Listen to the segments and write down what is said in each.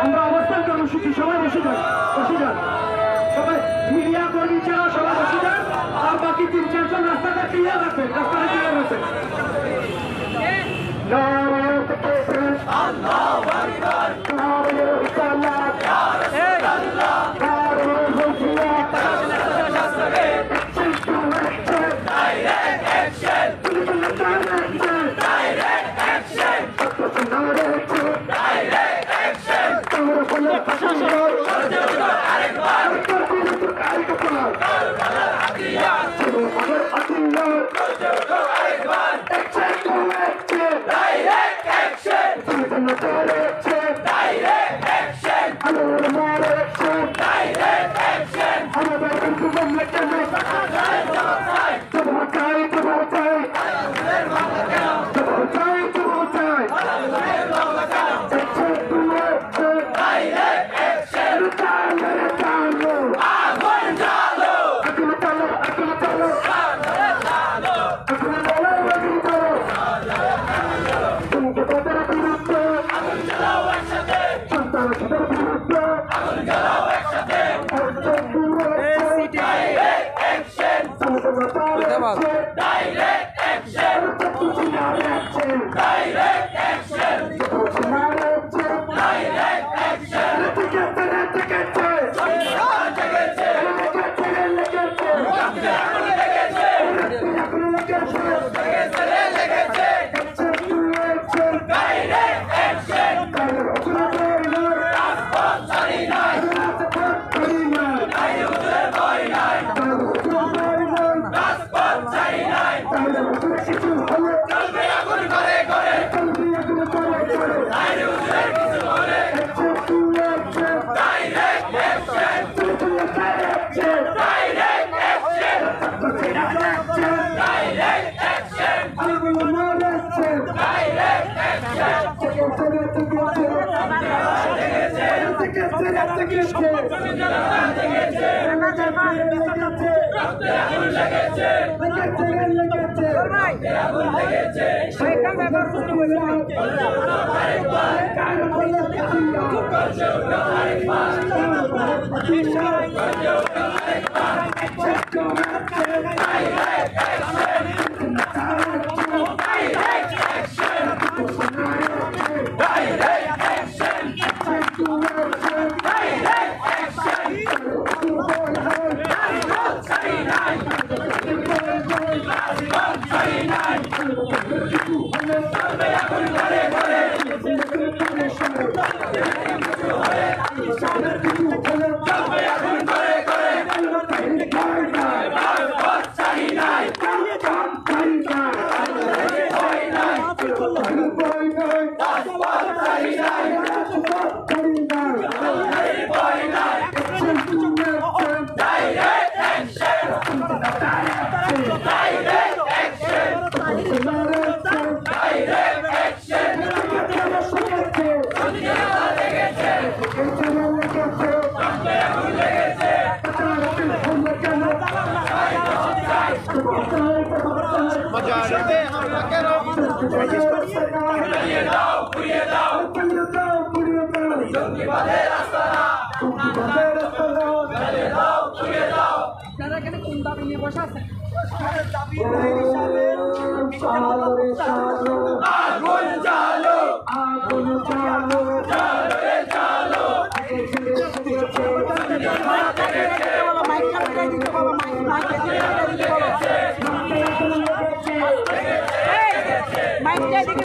আমরা অবস্থান কর্মসূচি সবাই বসে যান সবাই মিডিয়া কর্মী ছাড়া সবাই বসে যান আর বাকি 3-4 জন রাস্তাটা ক্লিয়ার আছে রাস্তাটা ক্লিয়ার আছে মাইক দিয়ে দিকে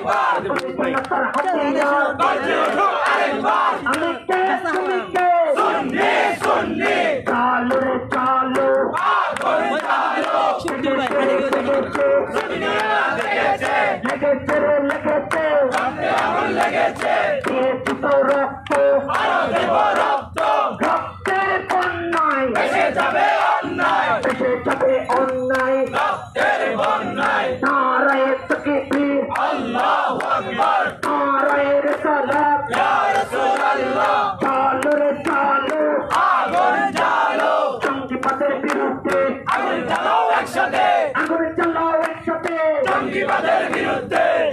জনতার হাতিয়ার আমি কে তুমি কে চালো রে চালো লেগেছে রে লেগেছে দিয়েছি তো রক্ত রক্তের বন্যায় ভেসে যাবে অন্যায় নারায়ে তাকবীর নারায়ে রিসালাত চালো রে চালো জঙ্গিবাদের বিরুদ্ধে আগুন জ্বালাও একসাথে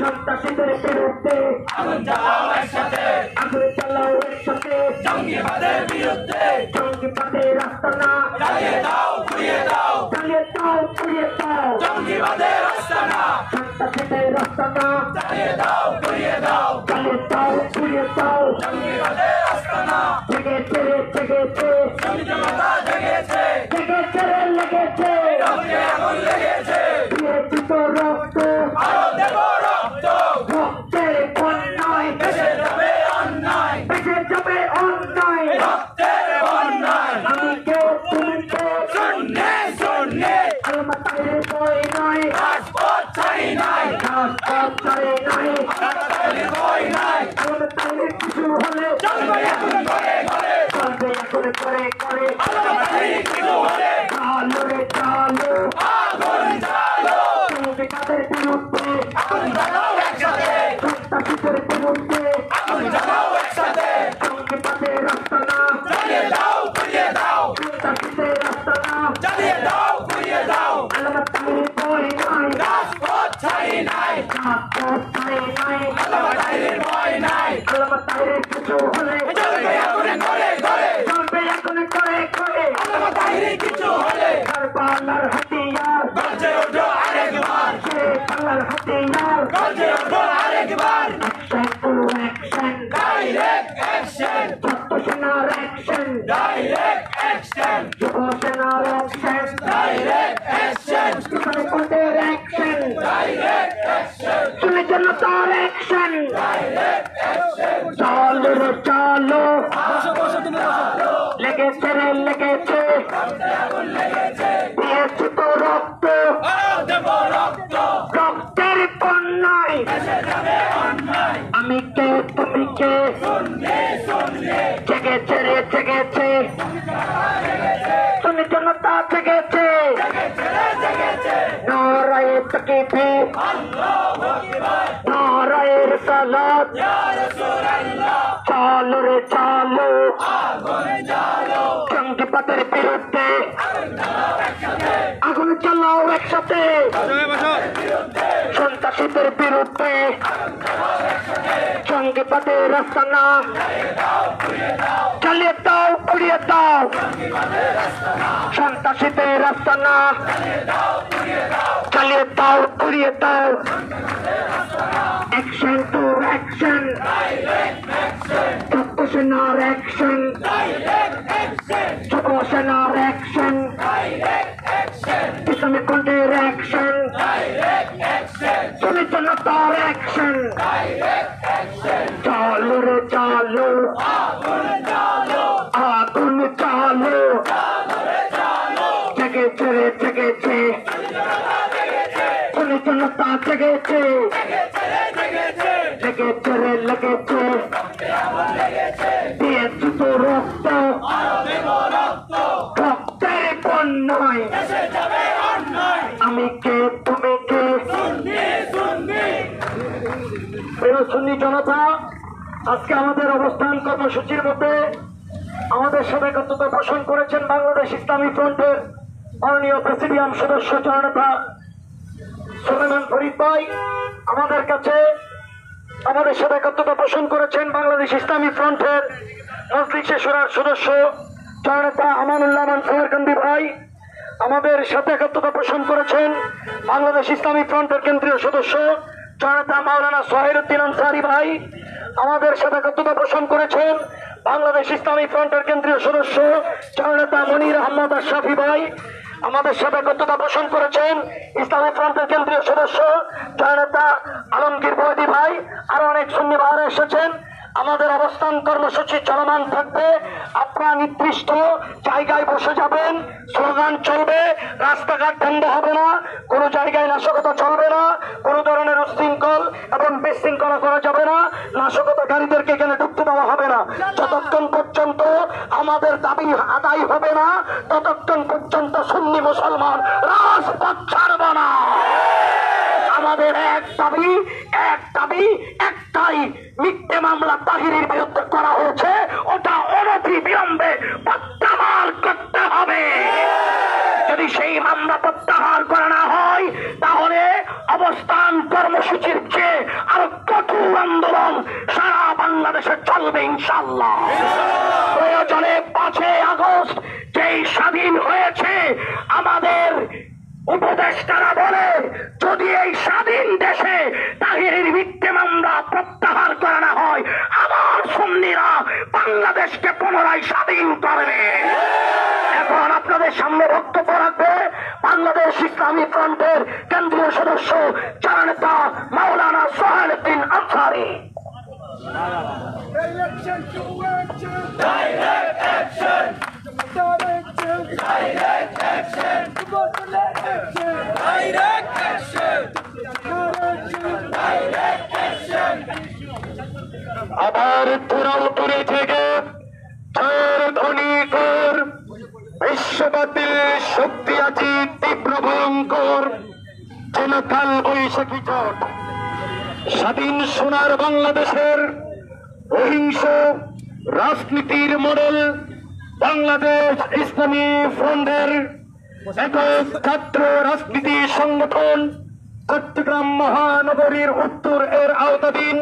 সন্ত্রাসীদের বিরুদ্ধে আগুন জ্বালাও একসাথে জঙ্গিবাদের আস্তানা জ্বালিয়ে দাও পুড়িয়ে দাও সন্ত্রাসীদের আস্তানা জ্বালিয়ে দাও পুড়িয়ে দাও জেগেছে দিয়েছি তো রক্ত রক্তের বন্যায় ভেসে যাবে অন্যায় আমি কে তুমি কে আলমা তাইরে বই নাই রাজপথ ছাড়ি নাই আলমা তাইরে কিছু হলে চলবে এখন করে চালো রে চালো জঙ্গিবাদের বিরুদ্ধে সন্ত্রাসীদের বিরুদ্ধে জঙ্গিবাদের আস্তানা সন্ত্রাসীদের আস্তানা আলমা তাইরে বই নাই রাজপথ ছাড়ি নাই আলমা তাইরে কিছু হলে চলবে এখন করে কারবালার হাতিয়ার শেখালার হাতিয়ার অ্যাকশন ছাত্র সেনার অ্যাকশন যুব সেনার অ্যাকশন কিষানপন্থের অ্যাকশন জনতার অ্যাকশন চালো রে চালো লেগেছে দিয়েছি তো রক্ত রক্তের বন্যায় আমি কে তুমি কে জেগেছে তুমি জনতা জেগেছে নারায়ে তাকবীর নারায়ে রিসালাত চালো রে চালো জঙ্গিবাদের বিরুদ্ধে আগুন জ্বালাও একসাথে সন্ত্রাসীদের বিরুদ্ধে জঙ্গিবাদের আস্তানা জ্বালিয়ে দাও পুড়িয়ে দাও সন্ত্রাসীদের আস্তানা জ্বালিয়ে দাও পুড়িয়ে দাও অ্যাকশন টু অ্যাকশন ছাত্র সেনার অ্যাকশন যুব সেনার অ্যাকশন কিষানপন্থের অ্যাকশন তুমি জনতার অ্যাকশন চালো রে চালো আগুন চালো জেগেছে তুমি জনতা জেগেছে লেগেছে দিয়েছি তো রক্ত রক্তের বন্যায় আমি কে তুমি কে প্রিয় সুন্নি জনতা, আজকে আমাদের অবস্থান কর্মসূচির মধ্যে আমাদের সাথে একত্রতা পোষণ করেছেন বাংলাদেশ ইসলামী ফ্রন্টের মাননীয় প্রেসিডিয়াম সদস্য জননেতা সুলেমান ফরিদ ভাই। আমাদের কাছে আমাদের সাথে একত্রতা পোষণ করেছেন বাংলাদেশ ইসলামী ফ্রন্টের মজলিসে শুরার সদস্য জননেতা আমানুল্লাহ সামরকান্দি ভাই। আমাদের সাথে একত্রতা পোষণ করেছেন বাংলাদেশ ইসলামী ফ্রন্টের কেন্দ্রীয় সদস্য জননেতা মাওলানা সোহাইরউদ্দিন আনসারী ভাই। আমাদের সাথে একত্রতা পোষণ করেছেন বাংলাদেশ ইসলামী ফ্রন্টের কেন্দ্রীয় সদস্য জননেতা মনির আহমদ আশরাফি ভাই। আমাদের সাথে একত্রতা পোষণ করেছেন ইসলামী ফ্রন্টের কেন্দ্রীয় সদস্য জননেতা আলমগীর বৈদি ভাই, আরো অনেক সুন্নি ভাইরা এসেছেন। আমাদের অবস্থান কর্মসূচি চলমান থাকবে। আপনারা নির্দিষ্ট জায়গায় বসে যাবেন, স্লোগান চলবে, রাস্তাঘাট বন্ধ হবে না, কোনো জায়গায় নাশকতা চলবে না, কোনো ধরনের উশৃঙ্খল এবং বিশৃঙ্খলা করা যাবে না, নাশকতাকারীদেরকে এখানে ঢুকতে দেওয়া হবে না। যতক্ষণ পর্যন্ত আমাদের দাবি আদায় হবে না, ততক্ষণ পর্যন্ত সুন্নি মুসলমান রাজপথ ছাড়ব না। আমাদের এক দাবি একটাই, মিথ্যে মামলা তাহিরের বিরুদ্ধে করা হয়েছে, ওটা অনতি বিলম্বে প্রত্যাহার করতে হবে। যদি সেই মামলা প্রত্যাহার করা না হয়, তাহলে অবস্থান কর্মসূচির চেয়ে আরো কঠোর আন্দোলন সারা বাংলাদেশে চলবে ইনশাআল্লাহ। প্রয়োজনে 5 আগস্ট যেই স্বাধীন হয়েছে, আমাদের উপদেষ্টারা বলে যদি এই স্বাধীন দেশে তাহিরের মিথ্যে মামলা প্রত্যাহার করা না হয়, আমার সুন্নিরা বাংলাদেশকে পুনরায় স্বাধীন করবে। এখন আপনাদের সামনে বক্তব্য রাখবে বাংলাদেশ ইসলামী ফ্রন্টের কেন্দ্রীয় সদস্য জননেতা মাওলানা সোহেল উদ্দিন আনসারী। আবার তুরাউতুরি থেকে ধ্বনি কর, বিশ্ববাতিল শক্তি আছে তীব্র ভয়ঙ্কর, যেন কাল বৈশাখী জট। স্বাধীন সোনার বাংলাদেশের অহিংস রাজনীতির মডেল বাংলাদেশ ইসলামী ফ্রন্টের একক ছাত্র রাজনীতি সংগঠন চট্টগ্রাম মহানগরীর উত্তর এর আওতাধীন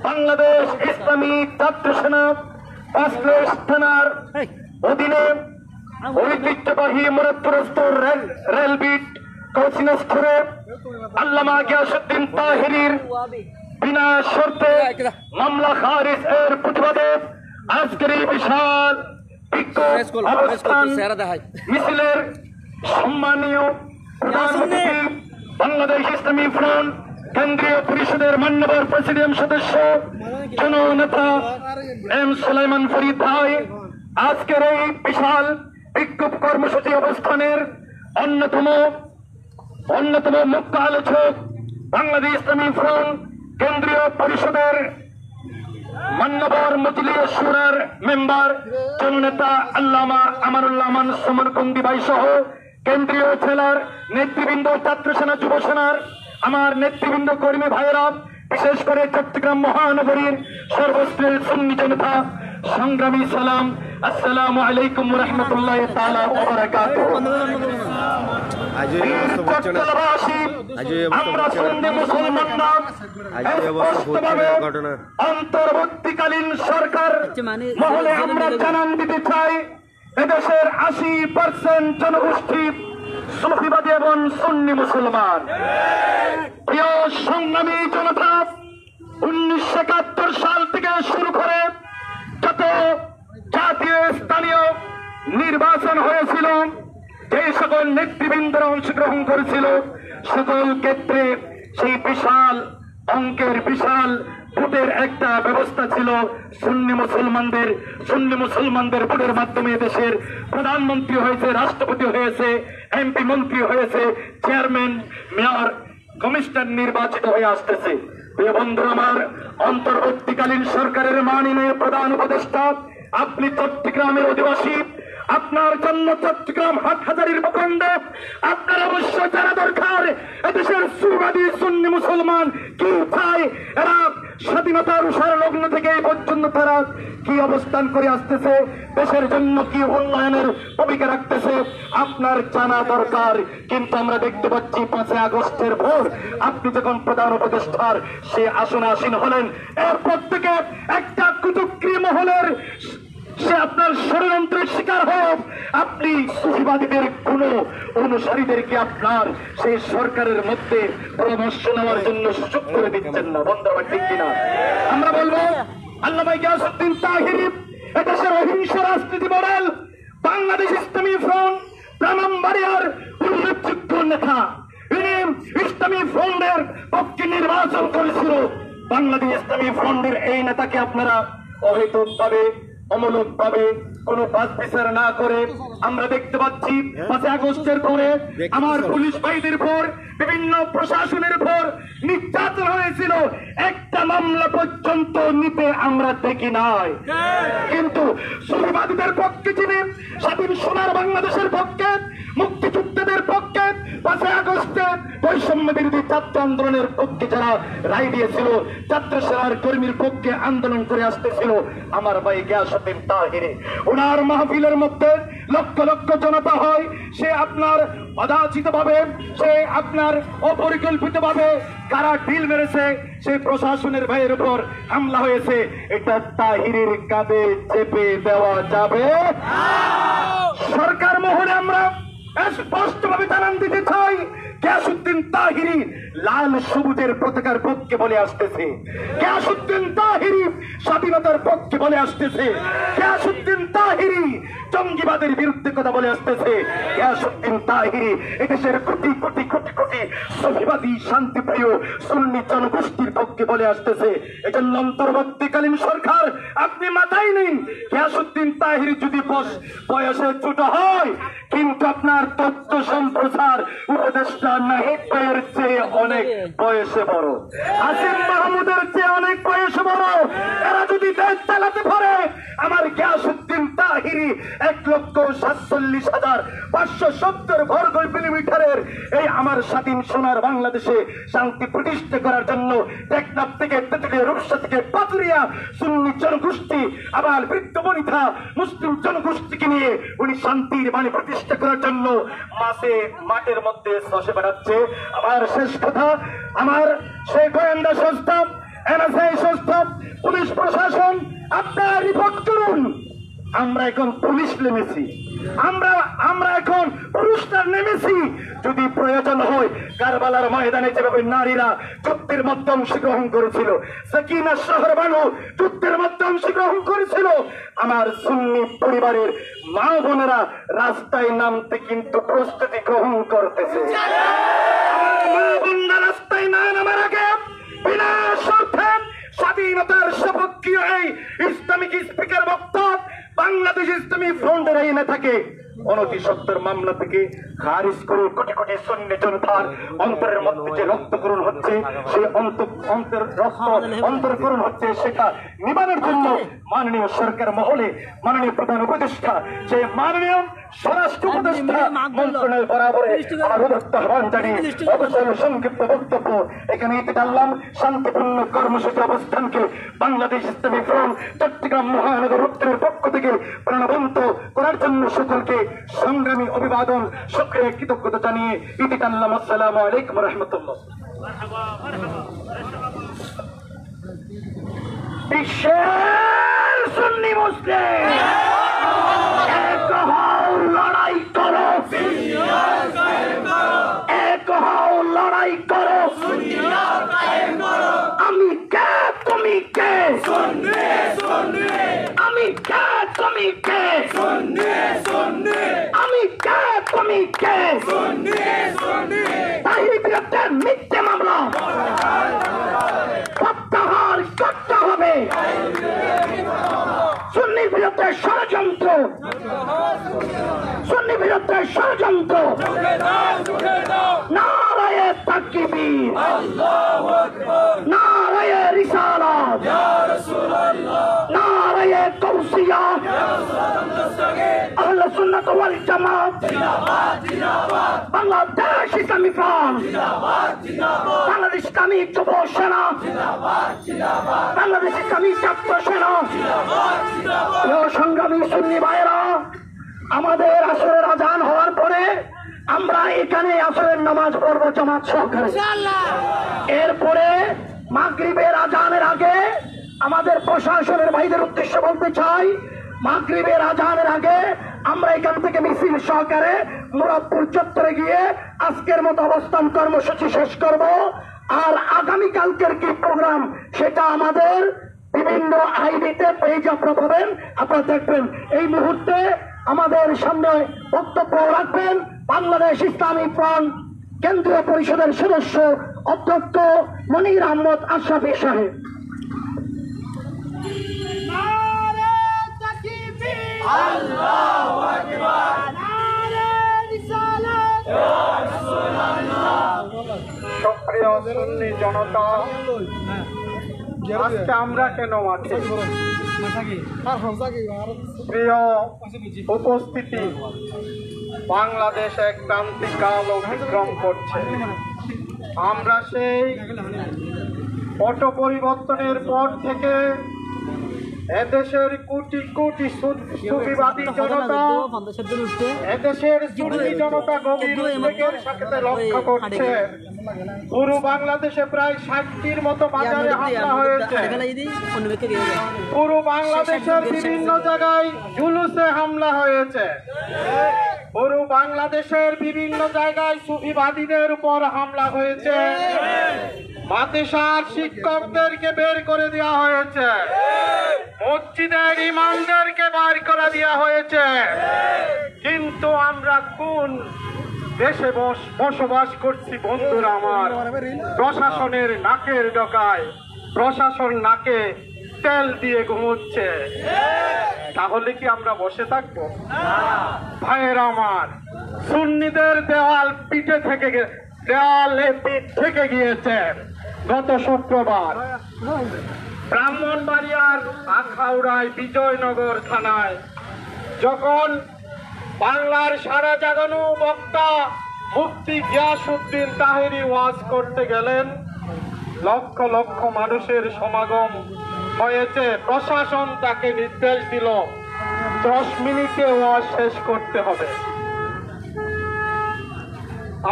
বাংলাদেশ ইসলামী ছাত্র সেনা পাঁচলেশ থানার অধীনে ঐতিহ্যবাহী মুরাদপুরস্থ রেলবিট কৌশিনস্থরে আল্লামা গিয়াসউদ্দিন তাহিরির বিনা শর্তে মামলা খারিজ এর প্রতিবাদে আজকের এই বিশাল বিক্ষোভ অবস্থান মিছিলের সম্মানীয় প্রধান অতিথি বাংলাদেশ ইসলামী ফ্রন্ট কেন্দ্রীয় পরিষদের মান্যবর প্রেসিডিয়াম সদস্য জননেতা এম সুলাইমান ফরিদ ভাই, আজকের এই বিশাল বিক্ষোভ কর্মসূচি অবস্থানের অন্যতম মুখ্য আলোচক বাংলাদেশ ইসলামী ফ্রন্ট কেন্দ্রীয় পরিষদের মান্যবর মজলিস শুরার মেম্বার জননেতা আল্লামা আমানুল্লাহ মান সমরকন্দি ভাই সহ কেন্দ্রীয় জেলার নেতৃবৃন্দ, ছাত্র সেনা, যুব সেনার আমার নেতৃবৃন্দ, কর্মী ভাইয়েরা, বিশেষ করে চট্টগ্রাম মহানগরীর সর্বশ্রেষ্ঠ সুন্নি জনতা, সংগ্রামী সালাম, আসসালামু আলাইকুম ওয়া রাহমাতুল্লাহি তাআলা ওয়া বারাকাতুহু। অন্তর্বর্তীকালীন সরকার মহলে আমরা জানান দিতে চাই, এদেশের 80% জনগোষ্ঠী সুফিবাদী এবং সুন্নি মুসলমান। প্রিয় সংগ্রামী জনতা, 1971 সাল থেকে শুরু করে যত জাতীয় স্থানীয় নির্বাচন হয়েছিল, যে সকল নেতৃবৃন্দরা অংশগ্রহণ করেছিল, সকল ক্ষেত্রে সেই বিশাল অঙ্কের বিশাল ভোটের একটা ব্যবস্থা ছিল। সুন্নি মুসলমানদের ভোটের মাধ্যমে দেশের প্রধানমন্ত্রী হয়েছে, রাষ্ট্রপতি হয়েছে, এমপি মন্ত্রী হয়েছে, চেয়ারম্যান, মেয়র, কমিশনার নির্বাচিত হয়ে আসতেছে। প্রিয় বন্ধু আমার, অন্তর্বর্তীকালীন সরকারের মাননীয় প্রধান উপদেষ্টা, আপনি চট্টগ্রামের অধিবাসী, আপনার জন্য চট্টগ্রাম হাটহাজারীর ভূখণ্ডে আপনার অবশ্যই জানা দরকার এদেশের সুবাদী সুন্নি মুসলমান কি চায়, এরা স্বাধীনতার উষার লগ্ন থেকে এই পর্যন্ত তারা কি অবস্থান করে আসতেছে, দেশের জন্য কি উন্নয়নের ভূমিকা রাখতেছে, আপনার জানা দরকার। কিন্তু আমরা দেখতে পাচ্ছি 5 আগস্টের ভোর আপনি যখন প্রধান উপদেষ্টার সে আসনে আসীন হলেন, এরপর থেকে একটা কুচক্রী মহলের সে আপনার ষড়যন্ত্রের শিকার হোক, আপনি সুফিবাদীদের কোন অনুসারীদেরকে আপনার সেই সরকারের মধ্যে পরামর্শ নেওয়ার জন্য সুযোগ করে দিচ্ছেন না। বন্ধু আমার ঠিক কিনা? আমরা বলবো আল্লামা গিয়াসউদ্দিন তাহিরি এদেশের অহিংস রাজনীতি মডেল বাংলাদেশ ইসলামী ফ্রন্ট ব্রাহ্মণবাড়িয়ার উল্লেখযোগ্য নেতা, ইনি ইসলামী ফ্রন্টের পক্ষে নির্বাচন করেছিল। বাংলাদেশ ইসলামী ফ্রন্টের এই নেতাকে আপনারা অহেতুকভাবে অমূলকভাবে কোন বাস বিচার না করে আমরা দেখতে পাচ্ছি 5 আগস্টের পরে আমার পুলিশ ভাইদের উপর বিভিন্ন প্রশাসনের উপর নির্যাতন হয়েছিল, একটা মামলা পর্যন্ত নিতে আমরা দেখি নাই। কিন্তু সুবিবাদীদের পক্ষে যিনি স্বাধীন সোনার বাংলাদেশের পক্ষে, মুক্তিযুদ্ধের পক্ষে, 5 আগস্টে বৈষম্য বিরোধী ছাত্র আন্দোলনের পক্ষে যারা রায় দিয়েছিল, ছাত্র সেনার কর্মীর পক্ষে আন্দোলন করে আসতেছিল আমার ভাই গিয়াসউদ্দিন তাহিরি, ওনার মাহফিলের মধ্যে লক্ষ লক্ষ জনতা হয়, সে আপনার অযাচিত ভাবে, সে আপনার অপরিকল্পিত ভাবে কারা ঢিল মেরেছে, সেই প্রশাসনের ভাইয়ের উপর হামলা হয়েছে, এটা তাহিরির কাঁধে চেপে দেওয়া যাবে? সরকার মহলে আমরা স্পষ্টভাবে জানান দিতে চাই, গিয়াসউদ্দিন তাহিরি লাল সবুজের পতাকার পক্ষে বলে আসতেছে, গিয়াসউদ্দিন তাহিরি স্বাধীনতার পক্ষে বলে আসতেছে, গিয়াসউদ্দিন তাহিরি জঙ্গিবাদের বিরুদ্ধে কথা বলে আসতেছে, গিয়াসউদ্দিন তাহিরি এদেশের কোটি কোটি কোটি কোটি সুফিবাদী শান্তিপ্রিয় সুন্নি জনগোষ্ঠীর পক্ষে বলে আসতেছে। এজন্য অন্তর্বর্তীকালীন সরকার আপনি মাথায় নিন, গিয়াসউদ্দিন তাহিরি যদি বয়সে ছোট হয় কিন্তু আপনার তথ্য সম্প্রচার উপদেষ্টা নাহিদ ভাইয়ের চেয়ে অনেক বয়সে বড়, আসিফ মাহমুদের চেয়ে অনেক বয়সে বড়, এরা যদি দেশ চালাতে পারে আমার গিয়াসউদ্দিন তাহিরি 1,47,570 বর্গ কিলোমিটারের এই আমার স্বাধীন সোনার বাংলাদেশে শান্তি প্রতিষ্ঠা করার জন্য টেকনাফ থেকে তেতুলিয়া, রূপসা থেকে পাতুরিয়া সুন্নি জনগোষ্ঠী আবার বৃদ্ধ বনিতা মুসলিম জনগোষ্ঠীকে নিয়ে উনি শান্তির বাণী প্রতিষ্ঠা করার জন্য মাঠের মধ্যে বসে বেড়াচ্ছে। আমার শেষ কথা, আমার সেই গোয়েন্দা সংস্থা, এনএসআই সংস্থা, পুলিশ প্রশাসন, আপনারা রিপোর্ট করুন। আমরা এখন পুলিশ নেমেছি, আমরা এখন পুরুষরা নেমেছি। যদি প্রয়োজন হয় কারবালার ময়দানে যেভাবে নারীরা যুদ্ধের মধ্যে অংশগ্রহণ করেছিল, সাকিনা শাহরবানু যুদ্ধের মধ্যে অংশগ্রহণ করেছিল, আমার সুন্নি পরিবারের মা বোনেরা রাস্তায় নামতে কিন্তু প্রস্তুতি গ্রহণ করতেছে। আমার মা বোনরা রাস্তায় না নামার আগে বিনা শর্তে স্বাধীনতার সপক্ষীয় এই ইসলামিক স্পিকার বক্তব্য বাংলাদেশ ইসলামী ফ্রন্টের এই নেতাকে অনতি সত্তর মামলা থেকে খারিজ করে কোটি কোটি সুন্নি জনতার অন্তরের মধ্যে যে রক্তকরণ হচ্ছে, সেই অন্তরকরণ হচ্ছে, সেটা নিবারণের জন্য মাননীয় সরকার মহলে মাননীয় প্রধান উপদেষ্টা, যে মাননীয় স্বরাষ্ট্র উপদেষ্টা মন্ত্রণালয় বরাবরে আমার উদাত্ত আহ্বান জানিয়ে অবসর সংক্ষিপ্ত বক্তব্য এখানে ইতি টানলাম। শান্তিপূর্ণ কর্মসূচি অবস্থানকে বাংলাদেশ ইসলামী ফ্রন্ট চট্টগ্রাম মহানগর উত্তরের পক্ষ থেকে প্রাণবন্ত করার জন্য সকলকে সংগ্রামী অভিবাদন, শুকরিয়া, কৃতজ্ঞতা জানিয়ে ইতি টানলাম। আসসালামু আলাইকুম ওয়া রাহমাতুল্লাহ। বিশ্বের সুন্নি মুসলিম এক হও, লড়াই করো, এক হও, লড়াই করো, আমি কে তুমি কে, আমি কে তুমি কে, আমি কে তুমি কে, তাহিরি বিরুদ্ধে মিথ্যে মামলা প্রত্যাহার করতে হবে, সুন্নির বিরুদ্ধে ষড়যন্ত্র, সুন্নির বিরুদ্ধে ষড়যন্ত্র, নারায়ে তাকবীর, নারায়ে রিসালাত, নারায়ে গাউসিয়া, আহলে সুন্নাত ওয়াল জামাত, বাংলাদেশ ইসলামী ফ্রন্ট, বাংলাদেশ ইসলামী যুব সেনা, বাংলাদেশ ইসলামী ছাত্র সেনা। সংগ্রামী সুন্নি ভাইয়েরা, আমাদের আসরের আজান হওয়ার পরে আমরা এখানে আসরের নামাজ পড়ব জামাত সহকারে। এরপরে মাগরিবের আজানের আগে আমাদের প্রশাসনের ভাইদের উদ্দেশ্যে বলতে চাই, মাগরিবের আজানের আগে আমরা এখান থেকে মিছিল সহকারে মুরাদপুর চত্বরে গিয়ে আজকের মতো অবস্থান কর্মসূচি শেষ করব। আর আগামী কালকের কি প্রোগ্রাম সেটা আমাদের বিভিন্ন আইডিতে পেজ আপনারা পাবেন, আপনারা দেখবেন। এই মুহূর্তে আমাদের সামনে বক্তব্য রাখবেন বাংলাদেশ ইসলামী ফ্রন্ট কেন্দ্রীয় পরিষদের সদস্য অধ্যক্ষ মনির আহমদ আশরাফি সাহেব। সুপ্রিয় সুন্নি জনতা, আজকে আমরা কেন মাঠে? প্রিয় উপস্থিতি, বাংলাদেশ এক ক্রান্তিকাল অতিক্রম করছে। আমরা সেই পট পরিবর্তনের পর থেকে এদেশের কোটি কোটি সুফিবাদী জনতা, এদেশের সুন্নি জনতা গভীর উদ্বেগের সাথে লক্ষ্য করছে পুরো বাংলাদেশে প্রায় 60টির মতো বাজারে হামলা হয়েছে। পুরো বাংলাদেশের বিভিন্ন জায়গায় জুলুসে হামলা হয়েছে। পুরো বাংলাদেশের বিভিন্ন জায়গায় সুফিবাদীদের উপর হামলা হয়েছে। মাদ্রাসার শিক্ষকদেরকে বের করে দেওয়া হয়েছে, মসজিদের ইমামদেরকে বের করে দেওয়া হয়েছে। কিন্তু আমরা কোন দেশে বসবাস করছি বন্ধুরা আমার? প্রশাসনের নাকের ডগায় প্রশাসন নাকে তেল দিয়ে ঘুমোচ্ছে। তাহলে কি আমরা বসে থাকবো? ভাইয়ের আমার, সুন্নিদের দেওয়ালে পিঠ থেকে গিয়েছে। গত শুক্রবার ব্রাহ্মণবাড়িয়ার আখাউড়ায় বিজয়নগর থানায় যখন বাংলার সারা জাগানো বক্তা মুফতি গিয়াসউদ্দিন তাহেরি ওয়াজ করতে গেলেন, লক্ষ লক্ষ মানুষের সমাগম হয়েছে। প্রশাসন তাকে নির্দেশ দিল 10 মিনিটে ওয়াজ শেষ করতে হবে।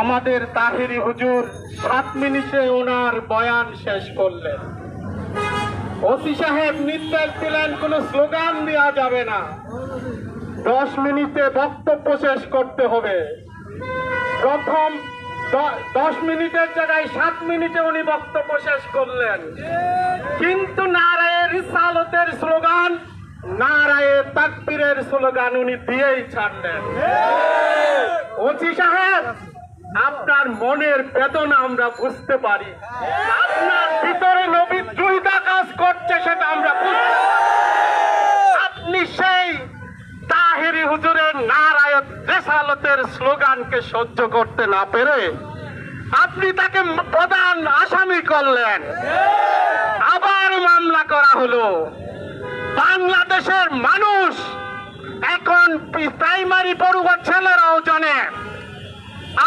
আমাদের তাহেরি হুজুর 7 মিনিটে ওনার বয়ান শেষ করলেন। ওসি সাহেব নির্দেশ দিলেন কোনো স্লোগান দেওয়া যাবে না, 10 মিনিটে বক্তব্য শেষ করতে হবে। প্রথম 10 মিনিটের জায়গায় 7 মিনিটে উনি বক্তব্য শেষ করলেন। কিন্তু নারায়ে রিসালতের স্লোগান, নারায়ে তাকবীরের স্লোগান উনি দিয়েই ছাড়লেন। ওসি সাহেব, আপনার মনের বেদনা আমরা বুঝতে পারি। আপনার ভিতরে নবীদ্রোহিতা কাজ করছে, সেটা আমরা বুঝতে পারি। আপনি সেই তাহেরি হুজুরের নারায়ে রিসালতের স্লোগানকে সহ্য করতে না পেরে আপনি তাকে প্রধান আসামি করলেন। আবার মামলা করা হলো। বাংলাদেশের মানুষ এখন প্রাইমারি পড়ুয়া ছেলেরাও জানে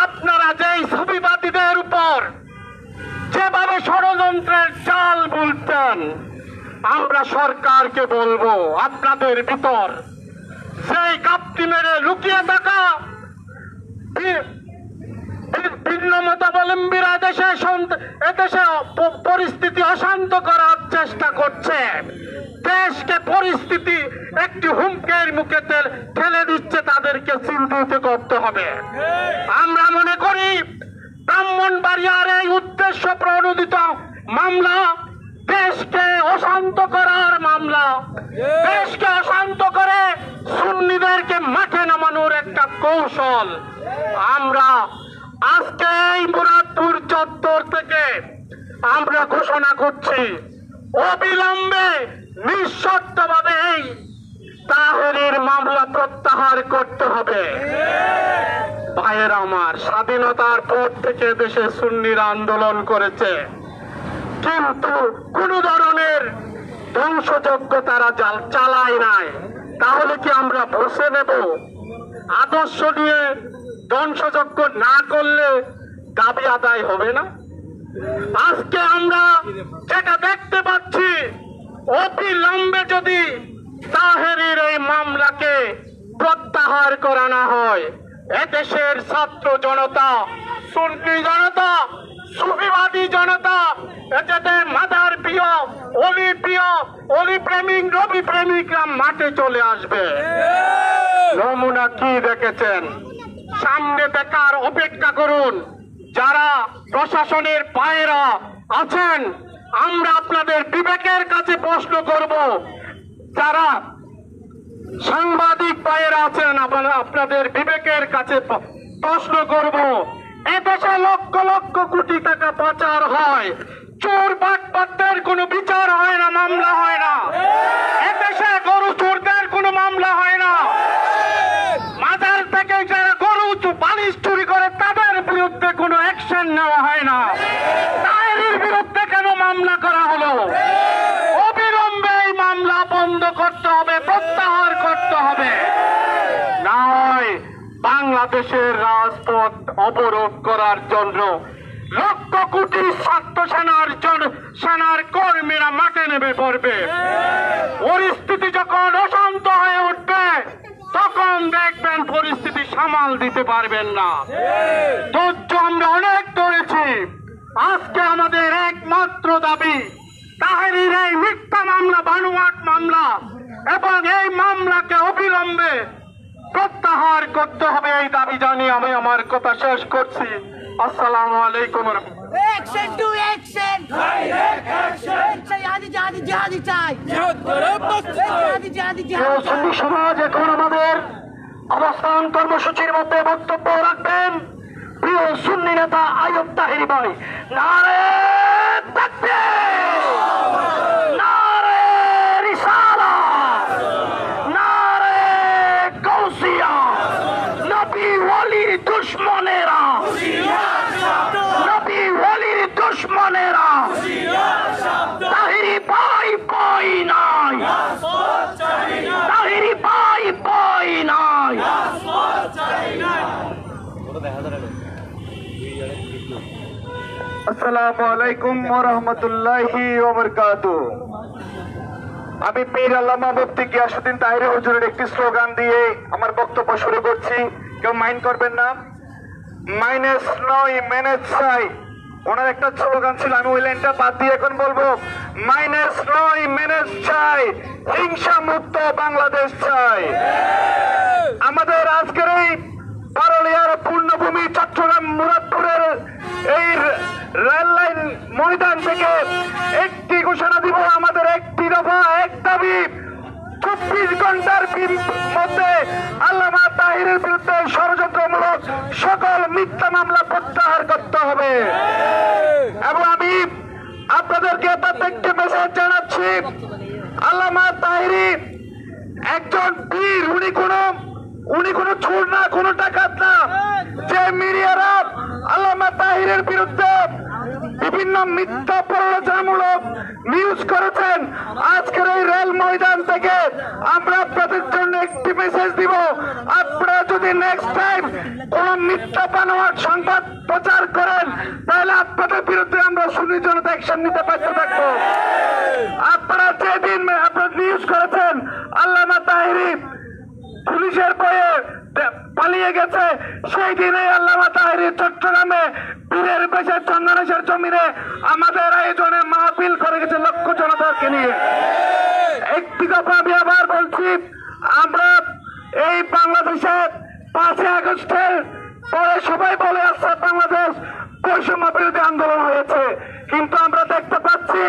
আপনারা যেই সুফিবাদীদের উপর যেভাবে ষড়যন্ত্রের চাল বুনতেন, আমরা সরকারকে বলবো আপনাদের ভিতর সেই কাপ্তি মেরে লুকিয়ে থাকা ভিন্ন মতাবলম্বীরা এদেশে পরিস্থিতি অশান্ত করার চেষ্টা করছে। দেশকে পরিস্থিতি একটি হুমকির মুখে ঠেলে দিচ্ছে, তাদেরকে চিহ্নিত করতে হবে। আমরা মনে করি ব্রাহ্মণবাড়িয়ার এই উদ্দেশ্য প্রণোদিত মামলা দেশকে অশান্ত করার মামলা, দেশকে অশান্ত করে সুন্নিদেরকে মাঠে নামানোর একটা কৌশল। আমরা আজকে এই মুরাদপুর চত্বর থেকে আমরা ঘোষণা করছি, অবিলম্বে নিঃশর্তভাবে এই তাহেরির মামলা প্রত্যাহার করতে হবে। ভাইয়ের আমার, স্বাধীনতার পর থেকে দেশে সুন্নিরা আন্দোলন করেছে, কিন্তু কোন ধরনের ধ্বংসযজ্ঞ তারা চালায় নাই। তাহলে কি আমরা বসে নেব? আদর্শ নিয়ে ধ্বংসযজ্ঞ না করলে দাবি আদায় হবে না? আজকে আমরা যেটা দেখতে পাচ্ছি, অবিলম্বে যদি তাহেরির এই মামলাকে প্রত্যাহার করা না হয়, এদেশের ছাত্র জনতা, সুন্নি জনতা, সুফিবাদী জনতা, এদের মাদার প্রিয়, অলি প্রেমিক, নবী প্রেমিকরা মাঠে চলে আসবে। নমুনা কি দেখেছেন? সামনে দেখার অপেক্ষা করুন। যারা প্রশাসনের পায়েরা আছেন, আমরা আপনাদের বিবেকের কাছে প্রশ্ন করব, যারা সাংবাদিক ভাইয়েরা আছেন, আপনাদের বিবেকের কাছে প্রশ্ন করব, এদেশে লক্ষ লক্ষ কোটি টাকা পাচার হয়, চোর বাটপারদের কোনো বিচার হয় না, মামলা হয় না। এদেশে গরু চোরদের কোনো মামলা হয় না। মাজার থেকে যারা গরু বালিশ চুরি করে তাদের বিরুদ্ধে কোনো অ্যাকশন নেওয়া হয় না। তাহেরির বিরুদ্ধে কেন মামলা করা হলো? অবিলম্বে এই মামলা বন্ধ করতে হবে, প্রত্যাহার করতে হবে, না হয় বাংলাদেশের রাজপথ অবরোধ করার জন্য লক্ষ কোটি ছাত্র সেনার কর্মীরা মাঠে নেমে পড়বে। পরিস্থিতি যখন অশান্ত হয়ে উঠবে তখন দেখবেন পরিস্থিতি সামাল দিতে পারবেন না। ধৈর্য আমরা অনেক ধরেছি। আজকে আমাদের একমাত্র দাবি, তাহেরির এই মিথ্যা মামলা, বানোয়াট মামলা, এবং এই মামলাকে অবিলম্বে প্রত্যাহার করতে হবে, এই দাবি জানিয়ে আমি আমার কথা শেষ করছি। আসসালামু আলাইকুম। Action to action! Direct action! Jihadi চাই! Jihadi! সুন্নি সমাজ এখন আমাদের অবস্থান কর্মসূচির মধ্যে বক্তব্য রাখবেন প্রিয় সুন্নি নেতা আইয়ুব তাহেরি ভাই। নারে তাকবীর! নারে রিসালাত! নারে গাউসিয়া! নবী ওয়ালির দুশমনেরা! নবী ওয়ালির দুশমনেরা! তাহেরি ভাই ভাই নাই! তাহেরি ভাই ভাই নাই! আসসালামু আলাইকুম ওয়া রাহমাতুল্লাহি ওয়া বারাকাতুহু। আমি পীর আল্লামা মুফতি গিয়াসউদ্দিন তাহেরি হুজুরের একটি স্লোগান দিয়ে আমার বক্তব্য শুরু করছি, কেউ মাইন্ড করবেন না। মাইনাস নয় ম্যানেজ চাই, ওনার একটা স্লোগান ছিল, আমি ওই লাইনটা বাদ দিয়ে এখন বলবো, মাইনাস নয় ম্যানেজ চাই, হিংসা মুক্ত বাংলাদেশ চাই। আমাদের আজকের এই পারুলিয়ার পূর্ণভূমি চট্টগ্রাম মুরাদপুরের এই রেল লাইন ময়দান থেকে একটি ঘোষণা দিব, আমাদের একটি দফা, এক দাবি, 24 ঘন্টার মধ্যে আল্লামা তাহেরের বিরুদ্ধে ষড়যন্ত্রমূলক সকল মিথ্যা মামলা প্রত্যাহার করতে হবে। এবং আমি আপনাদেরকে প্রত্যেকটি মেসেজ জানাচ্ছি, আল্লামা তাহেরি একজন বীর, উনি কোনো চোর না, কোনো ডাকাত না। যে মিডিয়ারা আল্লামা তাহেরের বিরুদ্ধে বিভিন্ন মিথ্যা প্ররোচনামূলক নিউজ করেছেন, আজকের এই রেল ময়দান থেকে আমরা আপনাদের জন্য একটি মেসেজ দিব, আপনারা যদি নেক্সট টাইম কোন মিথ্যা বানোয়াট সংবাদ প্রচার করেন তাহলে আপনাদের বিরুদ্ধে আমরা সুন্নি জনতা অ্যাকশন নিতে বাধ্য থাকবো। আপনারা যেদিন আপনারা নিউজ করেছেন আল্লামা তাহেরি পুলিশের ভয়ে পালিয়ে গেছে, সেই দিনে আল্লামা তাহেরি চট্টগ্রামে পীরের বেশে চন্দনেশের জমিনে আমাদের আয়োজনে মাহফিল করে গেছে লক্ষ জনতাকে নিয়ে। একটি কথা আমি আবার বলছি, আমরা এই বাংলাদেশে 5 আগস্টের পরে সবাই বলে আসছে বাংলাদেশ বৈষম্য বিরোধী আন্দোলন হয়েছে, কিন্তু আমরা দেখতে পাচ্ছি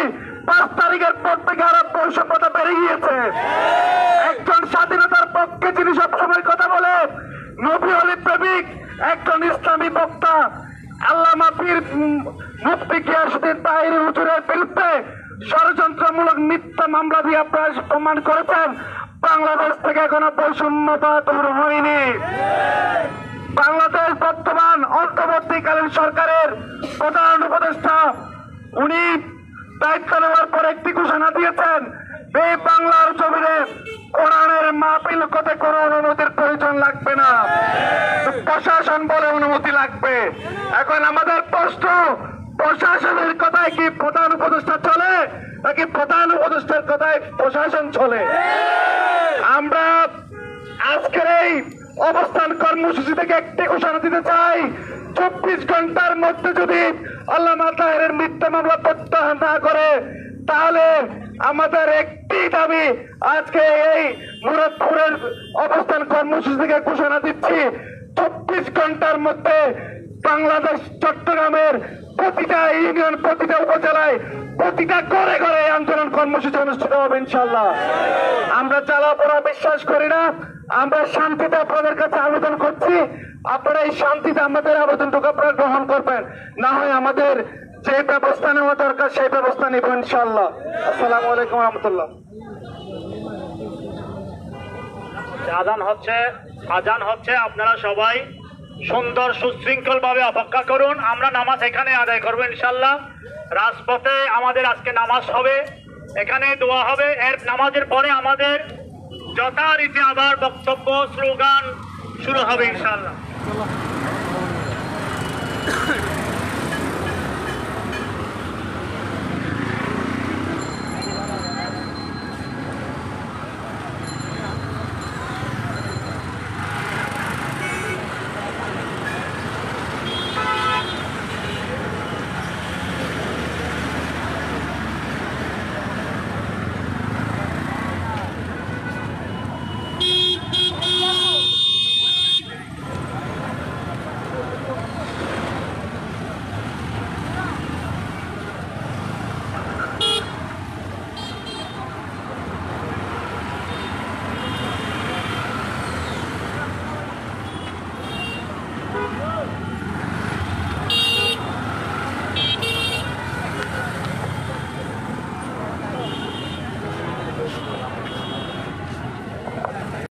5 তারিখের পর থেকে আরো বৈষম্যতা বেড়ে গিয়েছে। একজন স্বাধীনতার পক্ষে যিনি সবসময় কথা বলে, নবী ওলি প্রেমিক, একজন ইসলামী বক্তা আল্লামা পীর মুফতি গিয়াসউদ্দিন তাহেরি হুজুরের বিরুদ্ধে ষড়যন্ত্রমূলক মিথ্যা মামলা দিয়ে আপনারা প্রমাণ করেছেন বাংলাদেশ থেকে এখনো বৈষম্যতা দূর হয়নি। বাংলাদেশ বর্তমান অন্তর্বর্তীকালীন সরকারের প্রধান উপদেষ্টা, উনি দায়িত্ব নেওয়ার পর একটি ঘোষণা দিয়েছেন, এই বাংলার জমিনে কোরআনের মাহফিল করতে কোনো অনুমতির প্রয়োজন লাগবে না, প্রশাসন বলে অনুমতি লাগবে। এখন আমাদের প্রশ্ন, প্রশাসনের কথায় কি প্রধান উপদেষ্টা চলে নাকি প্রধান উপদেষ্টার কথায় প্রশাসন চলে? আমরা আজকের এই অবস্থান কর্মসূচি থেকে একটি ঘোষণা দিতে চাই, 24 ঘন্টার মধ্যে যদি আল্লামা তাহেরের মিথ্যা মামলা প্রত্যাহার না করে তাহলে আমাদের একটি দাবি, আজকে এই মুরাদপুরের অবস্থান কর্মসূচি থেকে ঘোষণা দিচ্ছি, 24 ঘন্টার মধ্যে বাংলাদেশ চট্টগ্রামের প্রতিটা ইউনিয়ন, প্রতিটা উপজেলায়, প্রতিটা ঘরে ঘরে আন্দোলন কর্মসূচি অনুষ্ঠিত হবে ইনশাআল্লাহ। আমরা জ্বালাপোড়া বিশ্বাস করি না, আমরা শান্তিতে আপনাদের কাছে আবেদন করছি। আপনারা এই শান্তিতে আমাদের আবেদনটুকু আপনারা গ্রহণ করবেন, না হয় আমাদের যে ব্যবস্থা নেওয়া দরকার সেই ব্যবস্থা নেব ইনশাআল্লাহ। আসসালামু আলাইকুম রহমতুল্লাহ। আজান হচ্ছে, আপনারা সবাই সুন্দর সুশৃঙ্খল ভাবে অপেক্ষা করুন। আমরা নামাজ এখানে আদায় করবো ইনশাল্লাহ। রাজপথে আমাদের আজকে নামাজ হবে, এখানে দোয়া হবে। এর নামাজের পরে আমাদের যথারীতি আবার বক্তব্য স্লোগান শুরু হবে ইনশাল্লাহ।